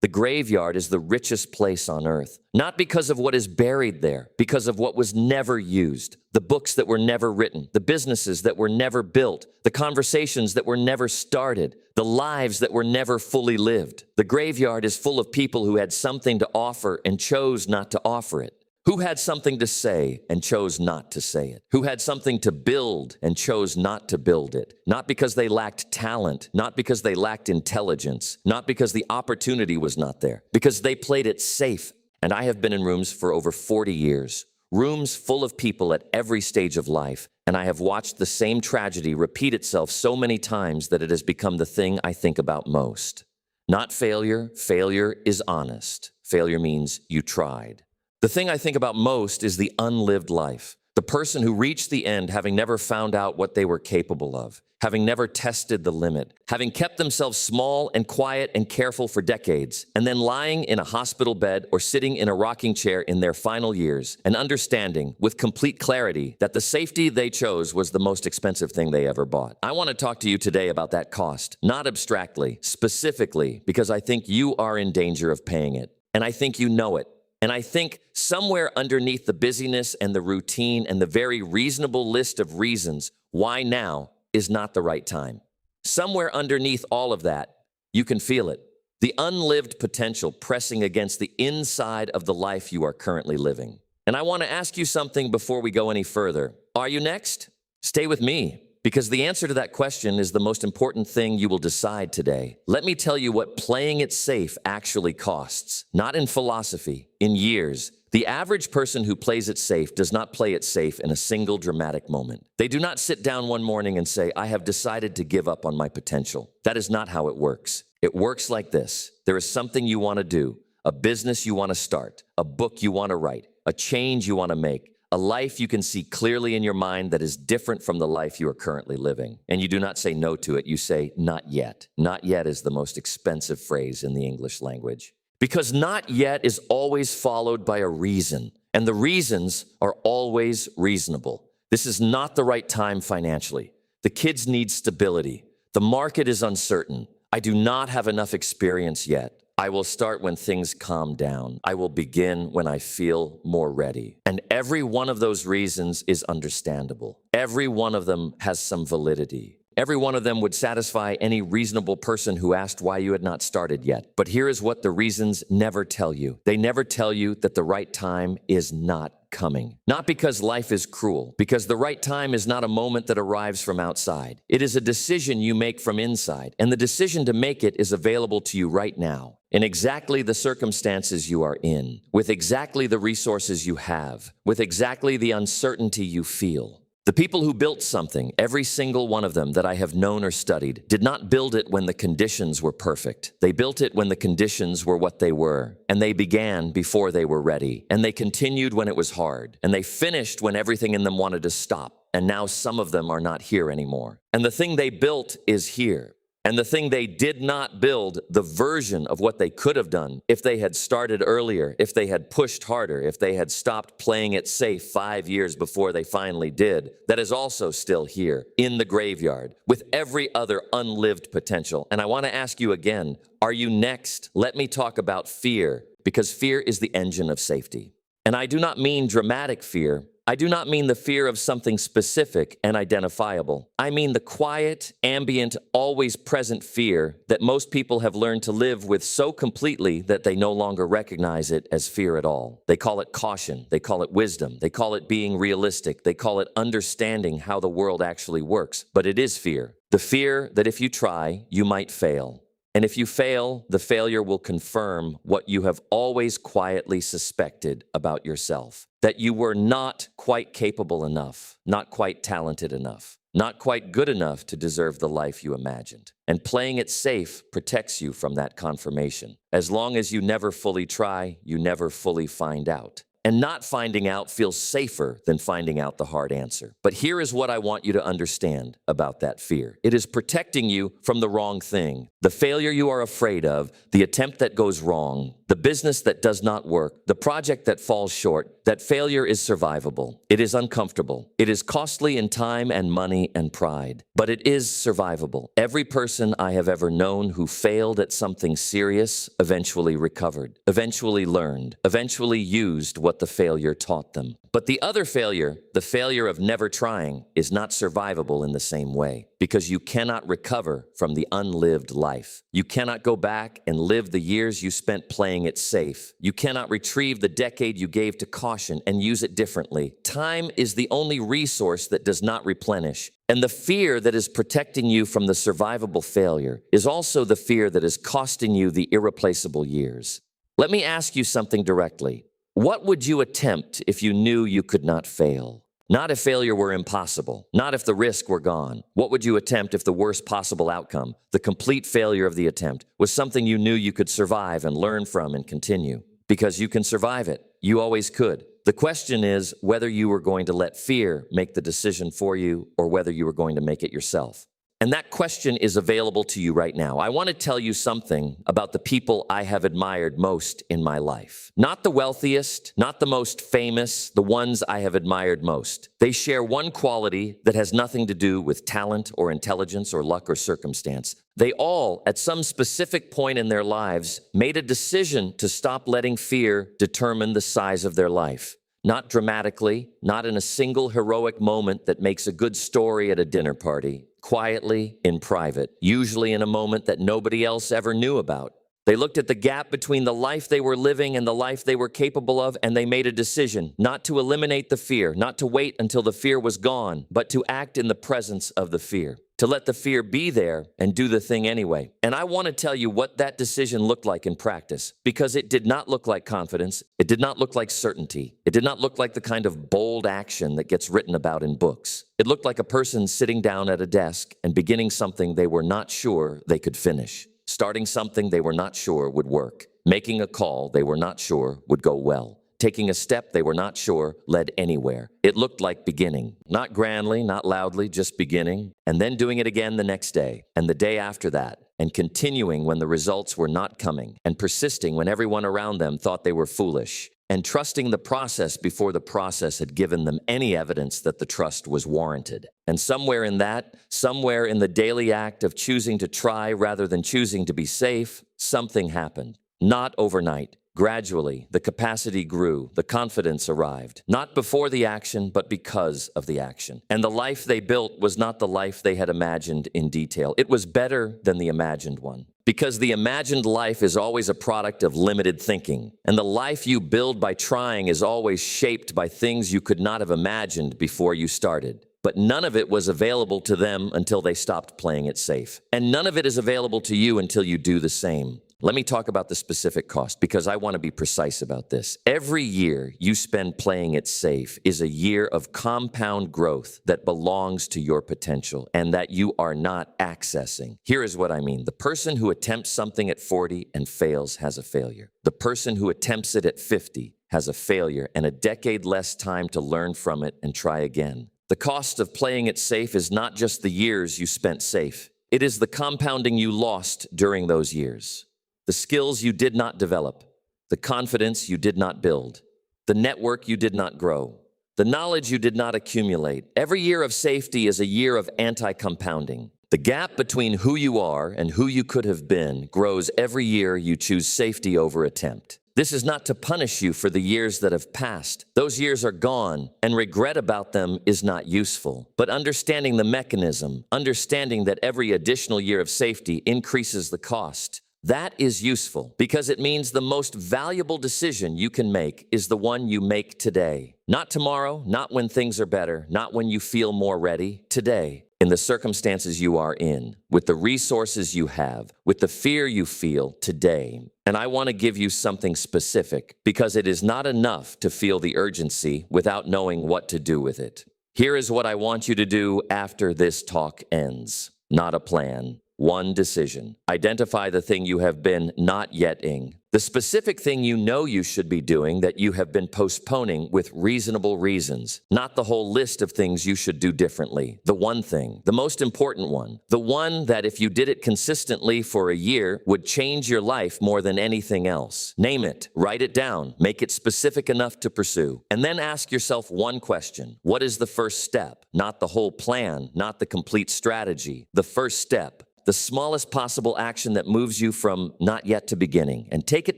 The graveyard is the richest place on earth, not because of what is buried there, because of what was never used, the books that were never written, the businesses that were never built, the conversations that were never started, the lives that were never fully lived. The graveyard is full of people who had something to offer and chose not to offer it. Who had something to say and chose not to say it? Who had something to build and chose not to build it? Not because they lacked talent, not because they lacked intelligence, not because the opportunity was not there, because they played it safe. And I have been in rooms for over 40 years, rooms full of people at every stage of life, and I have watched the same tragedy repeat itself so many times that it has become the thing I think about most. Not failure. Failure is honest. Failure means you tried. The thing I think about most is the unlived life, the person who reached the end having never found out what they were capable of, having never tested the limit, having kept themselves small and quiet and careful for decades, and then lying in a hospital bed or sitting in a rocking chair in their final years and understanding with complete clarity that the safety they chose was the most expensive thing they ever bought. I want to talk to you today about that cost, not abstractly, specifically, because I think you are in danger of paying it, and I think you know it. And I think somewhere underneath the busyness and the routine and the very reasonable list of reasons why now is not the right time. Somewhere underneath all of that, you can feel it. The unlived potential pressing against the inside of the life you are currently living. And I want to ask you something before we go any further. Are you next? Stay with me, because the answer to that question is the most important thing you will decide today. Let me tell you what playing it safe actually costs, not in philosophy, in years. The average person who plays it safe does not play it safe in a single dramatic moment. They do not sit down one morning and say, I have decided to give up on my potential. That is not how it works. It works like this. There is something you want to do, a business you want to start, a book you want to write, a change you want to make, a life you can see clearly in your mind that is different from the life you are currently living. And you do not say no to it, you say not yet. Not yet is the most expensive phrase in the English language. Because not yet is always followed by a reason, and the reasons are always reasonable. This is not the right time financially. The kids need stability. The market is uncertain. I do not have enough experience yet. I will start when things calm down. I will begin when I feel more ready. And every one of those reasons is understandable. Every one of them has some validity. Every one of them would satisfy any reasonable person who asked why you had not started yet. But here is what the reasons never tell you. They never tell you that the right time is not coming. Not because life is cruel, because the right time is not a moment that arrives from outside. It is a decision you make from inside, and the decision to make it is available to you right now, in exactly the circumstances you are in, with exactly the resources you have, with exactly the uncertainty you feel. The people who built something, every single one of them that I have known or studied, did not build it when the conditions were perfect. They built it when the conditions were what they were, and they began before they were ready, and they continued when it was hard, and they finished when everything in them wanted to stop, and now some of them are not here anymore. And the thing they built is here. And the thing they did not build, the version of what they could have done if they had started earlier, if they had pushed harder, if they had stopped playing it safe 5 years before they finally did, that is also still here in the graveyard with every other unlived potential. And I want to ask you again, are you next? Let me talk about fear, because fear is the engine of safety. And I do not mean dramatic fear. I do not mean the fear of something specific and identifiable. I mean the quiet, ambient, always present fear that most people have learned to live with so completely that they no longer recognize it as fear at all. They call it caution. They call it wisdom. They call it being realistic. They call it understanding how the world actually works. But it is fear. The fear that if you try, you might fail. And if you fail, the failure will confirm what you have always quietly suspected about yourself, that you were not quite capable enough, not quite talented enough, not quite good enough to deserve the life you imagined. And playing it safe protects you from that confirmation. As long as you never fully try, you never fully find out. And not finding out feels safer than finding out the hard answer. But here is what I want you to understand about that fear. It is protecting you from the wrong thing, the failure you are afraid of, the attempt that goes wrong, the business that does not work, the project that falls short, that failure is survivable. It is uncomfortable. It is costly in time and money and pride, but it is survivable. Every person I have ever known who failed at something serious eventually recovered, eventually learned, eventually used what the failure taught them. But the other failure, the failure of never trying, is not survivable in the same way, because you cannot recover from the unlived life. You cannot go back and live the years you spent playing it safe. You cannot retrieve the decade you gave to caution and use it differently. Time is the only resource that does not replenish. And the fear that is protecting you from the survivable failure is also the fear that is costing you the irreplaceable years. Let me ask you something directly. What would you attempt if you knew you could not fail? Not if failure were impossible, not if the risk were gone. What would you attempt if the worst possible outcome, the complete failure of the attempt, was something you knew you could survive and learn from and continue? Because you can survive it. You always could. The question is whether you were going to let fear make the decision for you or whether you were going to make it yourself. And that question is available to you right now. I want to tell you something about the people I have admired most in my life. Not the wealthiest, not the most famous, the ones I have admired most. They share one quality that has nothing to do with talent or intelligence or luck or circumstance. They all, at some specific point in their lives, made a decision to stop letting fear determine the size of their life. Not dramatically, not in a single heroic moment that makes a good story at a dinner party. Quietly, in private, usually in a moment that nobody else ever knew about. They looked at the gap between the life they were living and the life they were capable of, and they made a decision not to eliminate the fear, not to wait until the fear was gone, but to act in the presence of the fear, to let the fear be there and do the thing anyway. And I want to tell you what that decision looked like in practice, because it did not look like confidence. It did not look like certainty. It did not look like the kind of bold action that gets written about in books. It looked like a person sitting down at a desk and beginning something they were not sure they could finish. Starting something they were not sure would work. Making a call they were not sure would go well. Taking a step they were not sure led anywhere. It looked like beginning. Not grandly, not loudly, just beginning. And then doing it again the next day, and the day after that. And continuing when the results were not coming. And persisting when everyone around them thought they were foolish. And trusting the process before the process had given them any evidence that the trust was warranted. And somewhere in that, somewhere in the daily act of choosing to try rather than choosing to be safe, something happened. Not overnight. Gradually, the capacity grew, the confidence arrived, not before the action, but because of the action. And the life they built was not the life they had imagined in detail. It was better than the imagined one. Because the imagined life is always a product of limited thinking, and the life you build by trying is always shaped by things you could not have imagined before you started. But none of it was available to them until they stopped playing it safe. And none of it is available to you until you do the same. Let me talk about the specific cost, because I want to be precise about this. Every year you spend playing it safe is a year of compound growth that belongs to your potential and that you are not accessing. Here is what I mean. The person who attempts something at 40 and fails has a failure. The person who attempts it at 50 has a failure and a decade less time to learn from it and try again. The cost of playing it safe is not just the years you spent safe. It is the compounding you lost during those years. The skills you did not develop, the confidence you did not build, the network you did not grow, the knowledge you did not accumulate. Every year of safety is a year of anti-compounding. The gap between who you are and who you could have been grows every year you choose safety over attempt. This is not to punish you for the years that have passed. Those years are gone, and regret about them is not useful. But understanding the mechanism, understanding that every additional year of safety increases the cost, that is useful, because it means the most valuable decision you can make is the one you make today. Not tomorrow, not when things are better, not when you feel more ready. Today, in the circumstances you are in, with the resources you have, with the fear you feel today. And I want to give you something specific, because it is not enough to feel the urgency without knowing what to do with it. Here is what I want you to do after this talk ends. Not a plan. One decision. Identify the thing you have been not yet-ing. The specific thing you know you should be doing that you have been postponing with reasonable reasons, not the whole list of things you should do differently. The one thing, the most important one, the one that if you did it consistently for a year would change your life more than anything else. Name it, write it down, make it specific enough to pursue, and then ask yourself one question. What is the first step? Not the whole plan, not the complete strategy. The first step. The smallest possible action that moves you from not yet to beginning. And take it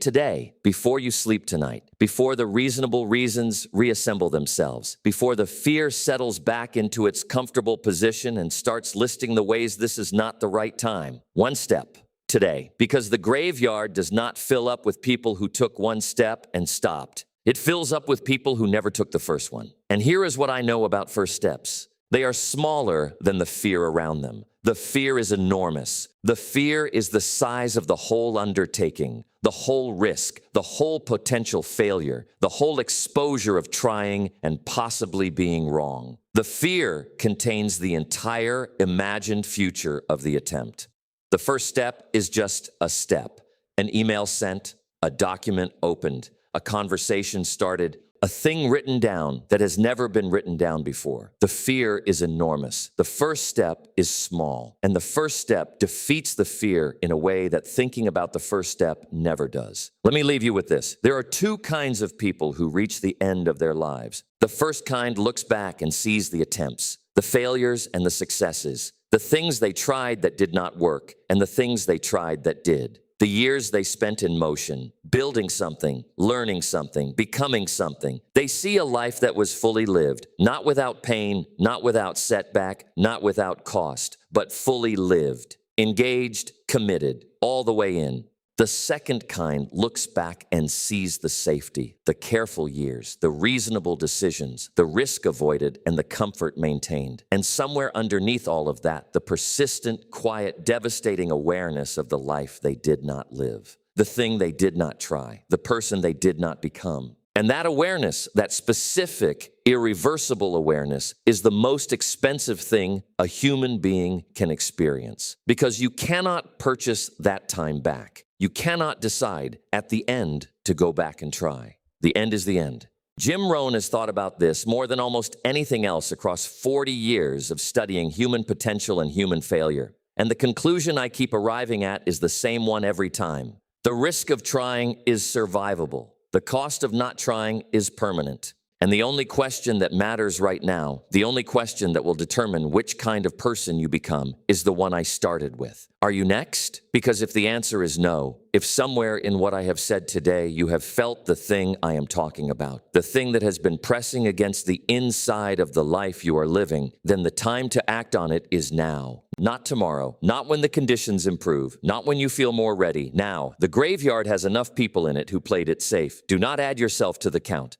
today, before you sleep tonight, before the reasonable reasons reassemble themselves, before the fear settles back into its comfortable position and starts listing the ways this is not the right time. One step today, because the graveyard does not fill up with people who took one step and stopped. It fills up with people who never took the first one. And here is what I know about first steps. They are smaller than the fear around them. The fear is enormous. The fear is the size of the whole undertaking, the whole risk, the whole potential failure, the whole exposure of trying and possibly being wrong. The fear contains the entire imagined future of the attempt. The first step is just a step. An email sent, a document opened, a conversation started, a thing written down that has never been written down before. The fear is enormous. The first step is small, and the first step defeats the fear in a way that thinking about the first step never does. Let me leave you with this. There are two kinds of people who reach the end of their lives. The first kind looks back and sees the attempts, the failures and the successes, the things they tried that did not work, and the things they tried that did. The years they spent in motion, building something, learning something, becoming something. They see a life that was fully lived, not without pain, not without setback, not without cost, but fully lived, engaged, committed, all the way in. The second kind looks back and sees the safety, the careful years, the reasonable decisions, the risk avoided, and the comfort maintained. And somewhere underneath all of that, the persistent, quiet, devastating awareness of the life they did not live, the thing they did not try, the person they did not become. And that awareness, that specific, irreversible awareness, is the most expensive thing a human being can experience. Because you cannot purchase that time back. You cannot decide at the end to go back and try. The end is the end. Jim Rohn has thought about this more than almost anything else across 40 years of studying human potential and human failure. And the conclusion I keep arriving at is the same one every time. The risk of trying is survivable. The cost of not trying is permanent. And the only question that matters right now, the only question that will determine which kind of person you become, is the one I started with. Are you next? Because if the answer is no, if somewhere in what I have said today you have felt the thing I am talking about, the thing that has been pressing against the inside of the life you are living, then the time to act on it is now. Not tomorrow, not when the conditions improve, not when you feel more ready. Now, the graveyard has enough people in it who played it safe. Do not add yourself to the count.